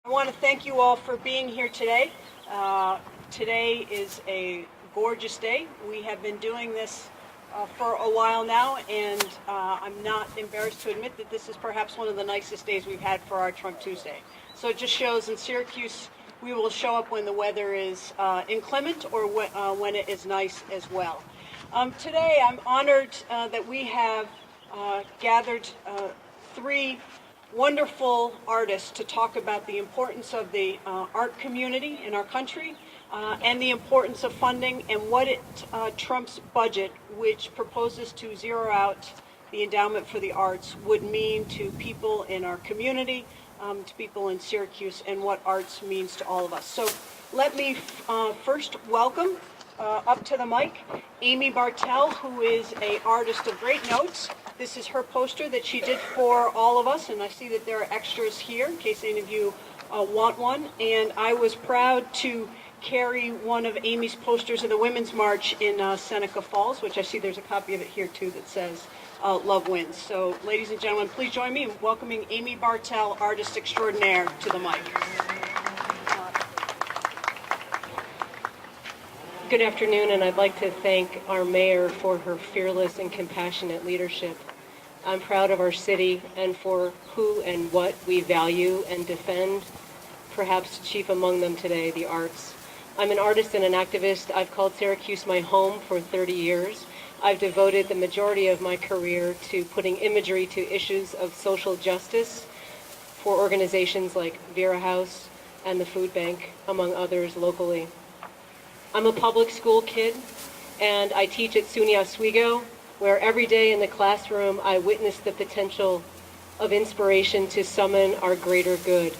I want to thank you all for being here today. Today is a gorgeous day. We have been doing this for a while now, and I'm not embarrassed to admit that this is perhaps one of the nicest days we've had for our Trump Tuesday. So it just shows in Syracuse we will show up when the weather is inclement or when it is nice as well. Today I'm honored that we have gathered three wonderful artists to talk about the importance of the art community in our country and the importance of funding and what Trump's budget, which proposes to zero out the endowment for the arts, would mean to people in our community, to people in Syracuse, and what arts means to all of us. So let me first welcome up to the mic Amy Bartell, who is an artist of great notes. This is her poster that she did for all of us, and I see that there are extras here in case any of you want one. And I was proud to carry one of Amy's posters of the Women's March in Seneca Falls, which I see there's a copy of it here too that says Love Wins. So ladies and gentlemen, please join me in welcoming Amy Bartell, artist extraordinaire, to the mic. Good afternoon, and I'd like to thank our mayor for her fearless and compassionate leadership. I'm proud of our city and for who and what we value and defend, perhaps chief among them today, the arts. I'm an artist and an activist. I've called Syracuse my home for 30 years. I've devoted the majority of my career to putting imagery to issues of social justice for organizations like Vera House and the Food Bank, among others locally. I'm a public school kid, and I teach at SUNY Oswego, where every day in the classroom I witness the potential of inspiration to summon our greater good.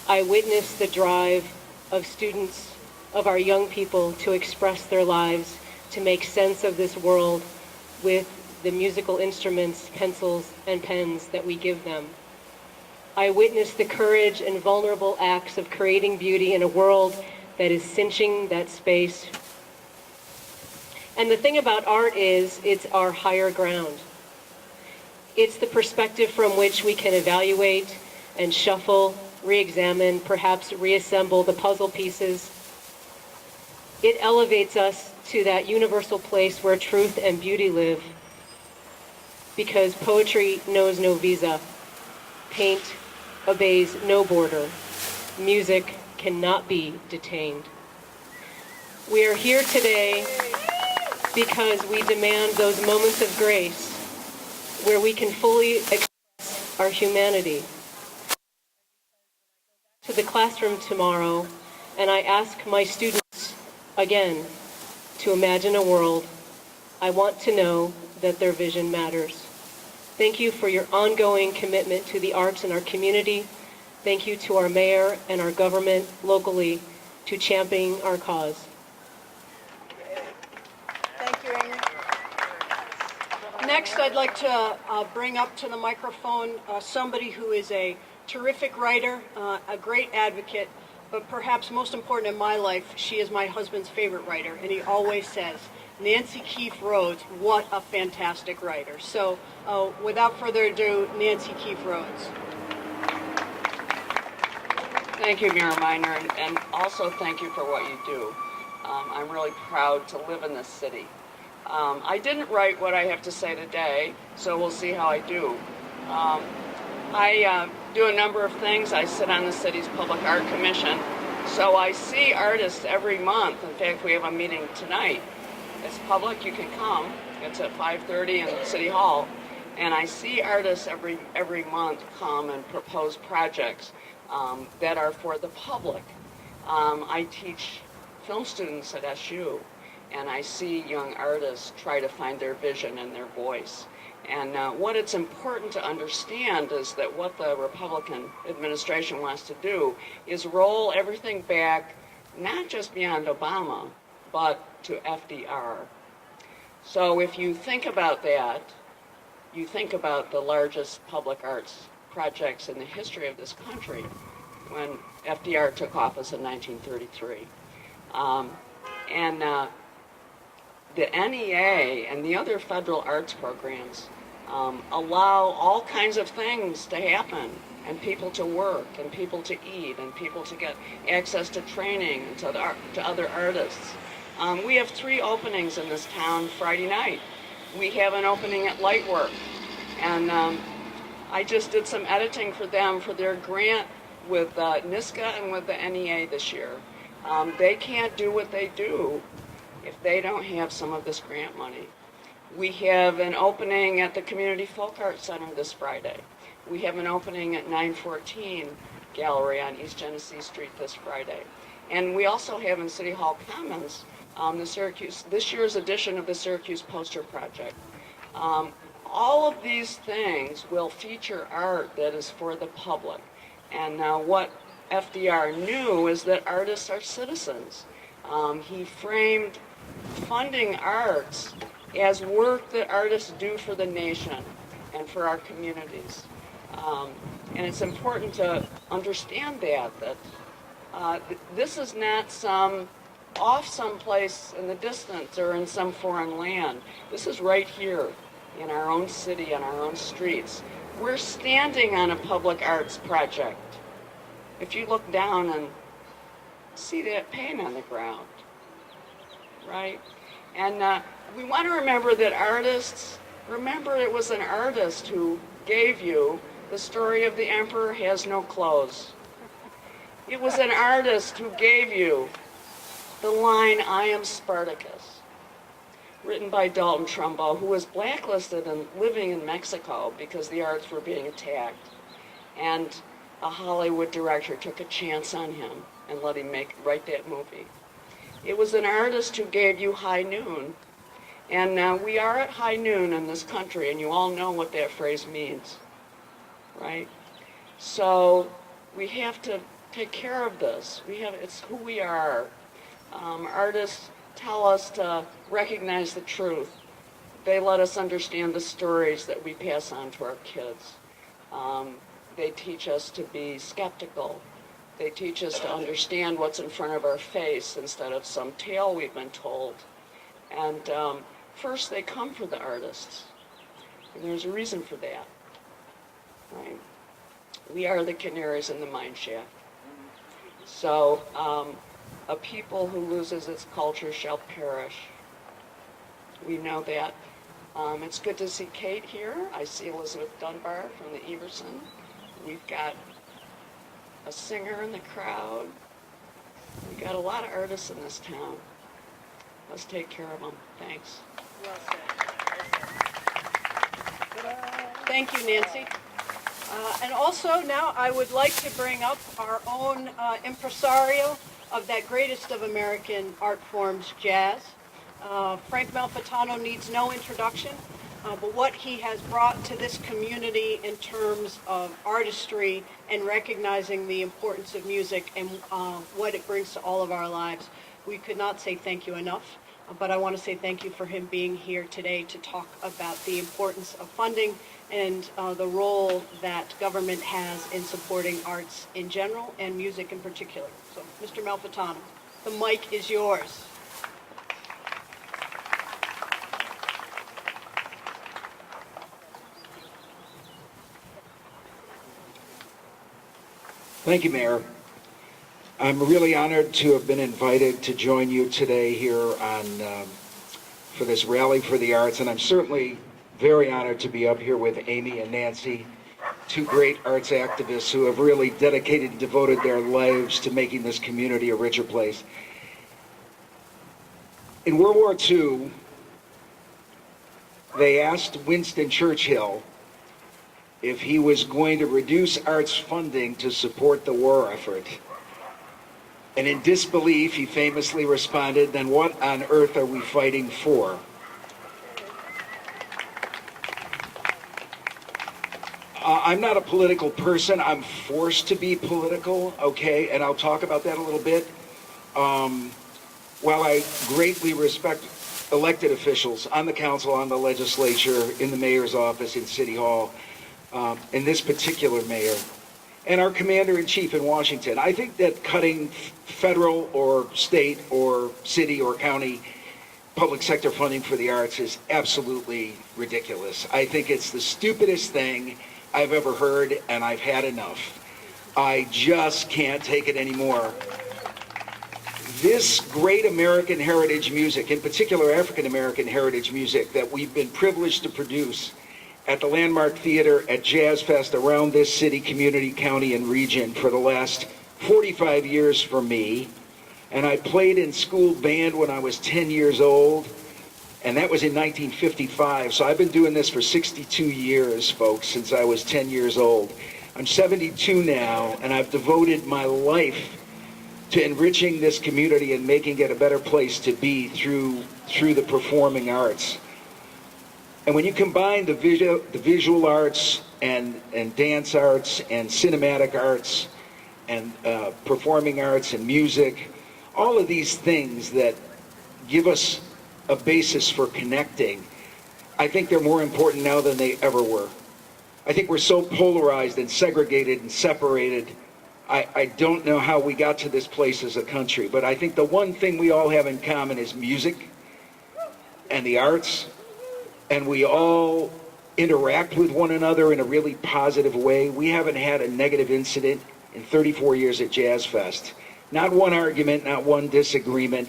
I witness the drive of students, of our young people, to express their lives, to make sense of this world with the musical instruments, pencils, and pens that we give them. I witness the courage and vulnerable acts of creating beauty in a world that is cinching that space. And the thing about art is, it's our higher ground. It's the perspective from which we can evaluate and shuffle, re-examine, perhaps reassemble the puzzle pieces. It elevates us to that universal place where truth and beauty live, because poetry knows no visa, paint obeys no border, music cannot be detained. We are here today because we demand those moments of grace where we can fully express our humanity. To the classroom tomorrow, and I ask my students again to imagine a world. I want to know that their vision matters. Thank you for your ongoing commitment to the arts in our community. Thank you to our mayor and our government locally to championing our cause. Thank you, Amy. Next, I'd like to bring up to the microphone somebody who is a terrific writer, a great advocate, but perhaps most important in my life, she is my husband's favorite writer, and he always says, Nancy Keefe Rhodes, what a fantastic writer. So without further ado, Nancy Keefe Rhodes. Thank you, Mira Miner, and also thank you for what you do. I'm really proud to live in this city. I didn't write what I have to say today, so we'll see how I do. I do a number of things. I sit on the city's Public Art Commission, so I see artists every month. In fact, we have a meeting tonight. It's public, you can come. It's at 5:30 in City Hall, and I see artists every month come and propose projects that are for the public. I teach film students at SU, and I see young artists try to find their vision and their voice. And what it's important to understand is that what the Republican administration wants to do is roll everything back, not just beyond Obama, but to FDR. So if you think about that, you think about the largest public arts projects in the history of this country when FDR took office in 1933. The NEA and the other federal arts programs allow all kinds of things to happen and people to work, and people to eat, and people to get access to training and to other artists. We have 3 openings in this town Friday night. We have an opening at Lightwork, and I just did some editing for them for their grant with NISCA and with the NEA this year. They can't do what they do if they don't have some of this grant money. We have an opening at the Community Folk Arts Center this Friday. We have an opening at 914 Gallery on East Genesee Street this Friday. And we also have in City Hall Commons this year's edition of the Syracuse Poster Project. All of these things will feature art that is for the public. And what FDR knew is that artists are citizens. He framed funding arts as work that artists do for the nation and for our communities. And it's important to understand that this is not someplace in the distance or in some foreign land. This is right here in our own city, on our own streets. We're standing on a public arts project. If you look down and see that paint on the ground, right? And we want to remember that artists, remember it was an artist who gave you the story of the Emperor Has No Clothes. It was an artist who gave you the line, I am Spartacus, written by Dalton Trumbo, who was blacklisted and living in Mexico because the arts were being attacked. And a Hollywood director took a chance on him and let him write that movie. It was an artist who gave you High Noon. And we are at high noon in this country, and you all know what that phrase means, right? So we have to take care of this. It's who we are. Artists tell us to recognize the truth. They let us understand the stories that we pass on to our kids. They teach us to be skeptical. They teach us to understand what's in front of our face instead of some tale we've been told. And first, they come for the artists. And there's a reason for that. Right? We are the canaries in the mine shaft. So, a people who loses its culture shall perish. We know that. It's good to see Kate here. I see Elizabeth Dunbar from the Everson. We've got a singer in the crowd. We've got a lot of artists in this town. Let's take care of them. Thanks. Well said. Thank you, Nancy. And also now I would like to bring up our own impresario of that greatest of American art forms, jazz. Frank Malfitano needs no introduction, but what he has brought to this community in terms of artistry and recognizing the importance of music and what it brings to all of our lives, we could not say thank you enough. But I want to say thank you for him being here today to talk about the importance of funding and the role that government has in supporting arts in general and music in particular. So, Mr. Malfitano, the mic is yours. Thank you, Mayor. I'm really honored to have been invited to join you today here on for this Rally for the Arts, and I'm certainly very honored to be up here with Amy and Nancy, 2 great arts activists who have really dedicated and devoted their lives to making this community a richer place. In World War II, they asked Winston Churchill if he was going to reduce arts funding to support the war effort. And in disbelief, he famously responded, then what on earth are we fighting for? I'm not a political person. I'm forced to be political, okay? And I'll talk about that a little bit. While I greatly respect elected officials on the council, on the legislature, in the mayor's office, in City Hall, and this particular mayor, and our commander-in-chief in Washington, I think that cutting federal or state or city or county public sector funding for the arts is absolutely ridiculous. I think it's the stupidest thing I've ever heard, and I've had enough. I just can't take it anymore. This great American heritage music, in particular African American heritage music that we've been privileged to produce at the Landmark Theater, at Jazz Fest around this city, community, county, and region for the last 45 years for me. And I played in school band when I was 10 years old, and that was in 1955. So I've been doing this for 62 years, folks, since I was 10 years old. I'm 72 now, and I've devoted my life to enriching this community and making it a better place to be through the performing arts. And when you combine the visual arts and dance arts and cinematic arts and performing arts and music, all of these things that give us a basis for connecting, I think they're more important now than they ever were. I think we're so polarized and segregated and separated. I don't know how we got to this place as a country, but I think the one thing we all have in common is music and the arts, and we all interact with one another in a really positive way. We haven't had a negative incident in 34 years at Jazz Fest. Not one argument, not one disagreement.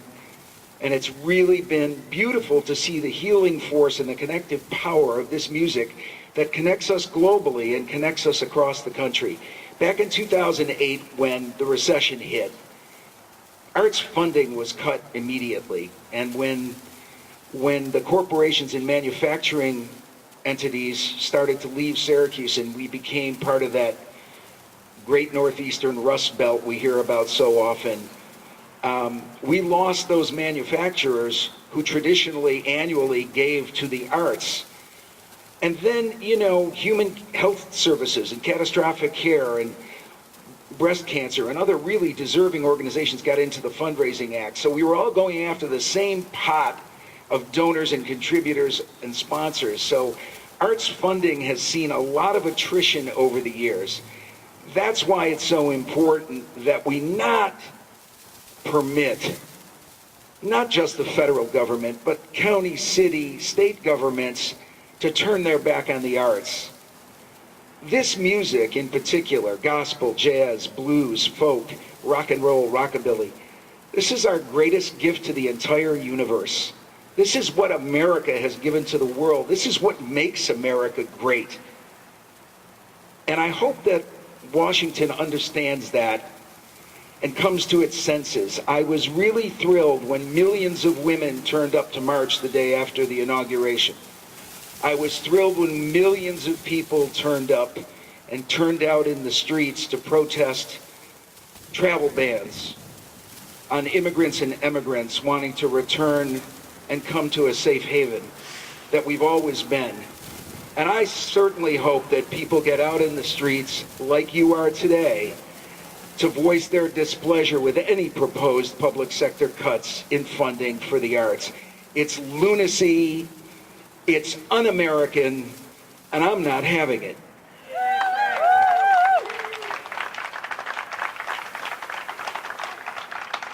And it's really been beautiful to see the healing force and the connective power of this music that connects us globally and connects us across the country. Back in 2008, when the recession hit, arts funding was cut immediately. And when the corporations and manufacturing entities started to leave Syracuse and we became part of that great northeastern rust belt we hear about so often, we lost those manufacturers who traditionally annually gave to the arts. And then, human health services and catastrophic care and breast cancer and other really deserving organizations got into the fundraising act. So we were all going after the same pot of donors and contributors and sponsors. So arts funding has seen a lot of attrition over the years. That's why it's so important that we not permit not just the federal government, but county, city, state governments to turn their back on the arts. This music in particular, gospel, jazz, blues, folk, rock and roll, rockabilly, this is our greatest gift to the entire universe. This is what America has given to the world. This is what makes America great. And I hope that Washington understands that and comes to its senses. I was really thrilled when millions of women turned up to march the day after the inauguration. I was thrilled when millions of people turned up and turned out in the streets to protest travel bans on immigrants and emigrants wanting to return and come to a safe haven that we've always been. And I certainly hope that people get out in the streets like you are today to voice their displeasure with any proposed public sector cuts in funding for the arts. It's lunacy, it's un-American, and I'm not having it.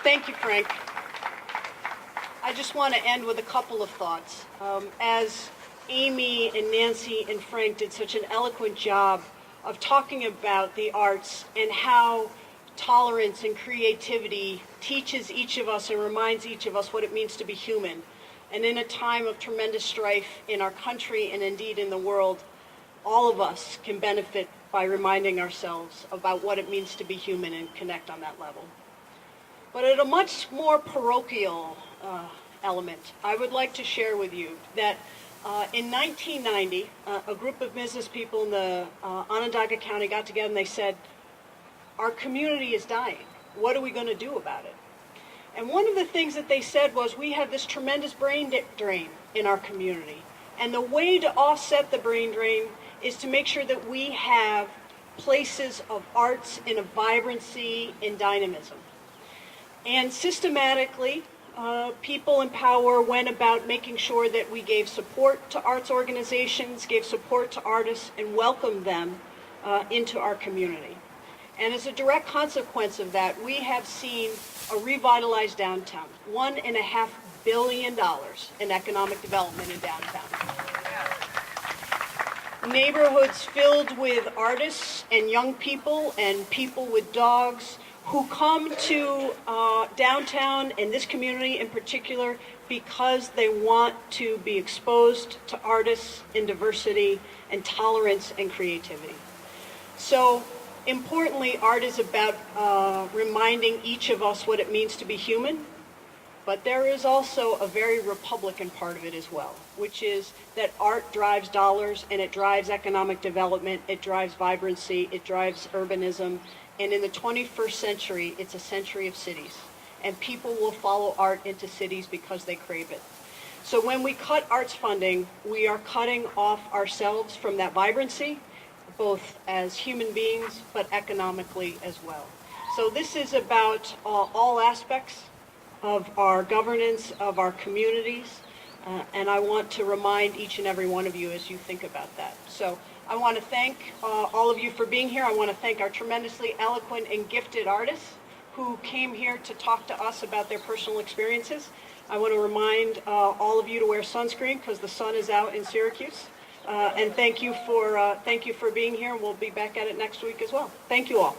Thank you, Frank. I just want to end with a couple of thoughts. As Amy and Nancy and Frank did such an eloquent job of talking about the arts and how tolerance and creativity teaches each of us and reminds each of us what it means to be human. And in a time of tremendous strife in our country and indeed in the world, all of us can benefit by reminding ourselves about what it means to be human and connect on that level. But at a much more parochial element, I would like to share with you that in 1990, a group of business people in the Onondaga County got together and they said, our community is dying. What are we going to do about it? And one of the things that they said was, we have this tremendous brain drain in our community. And the way to offset the brain drain is to make sure that we have places of arts and of vibrancy and dynamism. And systematically, People in Power went about making sure that we gave support to arts organizations, gave support to artists, and welcomed them into our community. And as a direct consequence of that, we have seen a revitalized downtown, $1.5 billion in economic development in downtown. neighborhoods filled with artists and young people and people with dogs who come to downtown and this community in particular because they want to be exposed to artists and diversity and tolerance and creativity. So importantly, art is about reminding each of us what it means to be human, but there is also a very Republican part of it as well, which is that art drives dollars and it drives economic development, it drives vibrancy, it drives urbanism, and in the 21st century, it's a century of cities, and people will follow art into cities because they crave it. So when we cut arts funding, we are cutting off ourselves from that vibrancy, both as human beings, but economically as well. So this is about all aspects of our governance, of our communities, and I want to remind each and every one of you as you think about that. So I want to thank all of you for being here. I want to thank our tremendously eloquent and gifted artists who came here to talk to us about their personal experiences. I want to remind all of you to wear sunscreen because the sun is out in Syracuse. And thank you for being here. We'll be back at it next week as well. Thank you all.